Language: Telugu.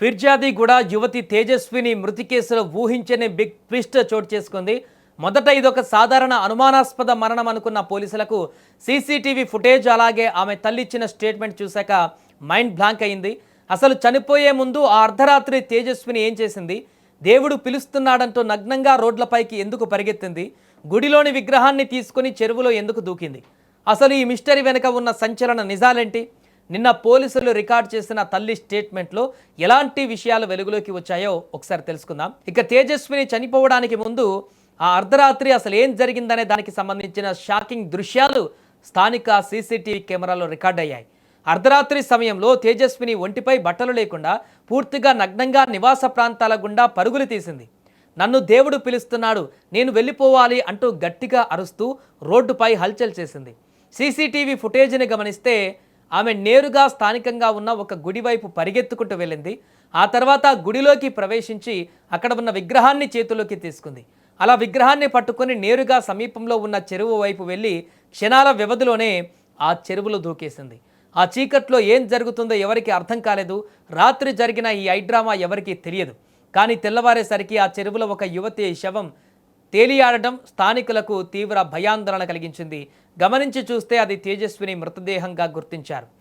ఫిర్యాదిగూడ యువతి తేజస్విని మృతి కేసులో ఊహించని బిగ్ ట్విస్ట్ చోటు చేసుకుంది. మొదట ఇదొక సాధారణ అనుమానాస్పద మరణం అనుకున్న పోలీసులకు సీసీటీవీ ఫుటేజ్ అలాగే ఆమె తల్లి ఇచ్చిన స్టేట్మెంట్ చూశాక మైండ్ బ్లాంక్ అయింది. అసలు చనిపోయే ముందు ఆ అర్ధరాత్రి తేజస్విని ఏం చేసింది? దేవుడు పిలుస్తున్నాడంటూ నగ్నంగా రోడ్లపైకి ఎందుకు పరిగెత్తింది? గుడిలోని విగ్రహాన్ని తీసుకుని చెరువులో ఎందుకు దూకింది? అసలు ఈ మిస్టరీ వెనుక ఉన్న సంచలన నిజాలేంటి? నిన్న పోలీసులు రికార్డ్ చేసిన తల్లి స్టేట్మెంట్లో ఎలాంటి విషయాలు వెలుగులోకి వచ్చాయో ఒకసారి తెలుసుకుందాం. ఇక తేజస్విని చనిపోవడానికి ముందు ఆ అర్ధరాత్రి అసలు ఏం జరిగిందనే దానికి సంబంధించిన షాకింగ్ దృశ్యాలు స్థానిక సీసీటీవీ కెమెరాలో రికార్డ్ అయ్యాయి. అర్ధరాత్రి సమయంలో తేజస్విని ఒంటిపై బట్టలు లేకుండా పూర్తిగా నగ్నంగా నివాస ప్రాంతాల గుండా పరుగులు తీసింది. నన్ను దేవుడు పిలుస్తున్నాడు, నేను వెళ్ళిపోవాలి అంటూ గట్టిగా అరుస్తూ రోడ్డుపై హల్చల్ చేసింది. సీసీటీవీ ఫుటేజ్ని గమనిస్తే ఆమె నేరుగా స్థానికంగా ఉన్న ఒక గుడి వైపు పరిగెత్తుకుంటూ వెళ్ళింది. ఆ తర్వాత గుడిలోకి ప్రవేశించి అక్కడ ఉన్న విగ్రహాన్ని చేతిలోకి తీసుకుంది. అలా విగ్రహాన్ని పట్టుకొని నేరుగా సమీపంలో ఉన్న చెరువు వైపు వెళ్ళి క్షణాల వ్యవధిలోనే ఆ చెరువులో దూకేసింది. ఆ చీకట్లో ఏం జరుగుతుందో ఎవరికి అర్థం కాలేదు. రాత్రి జరిగిన ఈ ఐడ్రామా ఎవరికీ తెలియదు. కానీ తెల్లవారేసరికి ఆ చెరువులో ఒక యువతి శవం తేలియాడటం స్థానికులకు తీవ్ర భయాందోళన కలిగించింది. గమనించి చూస్తే అది తేజస్విని మృతదేహంగా గుర్తించారు.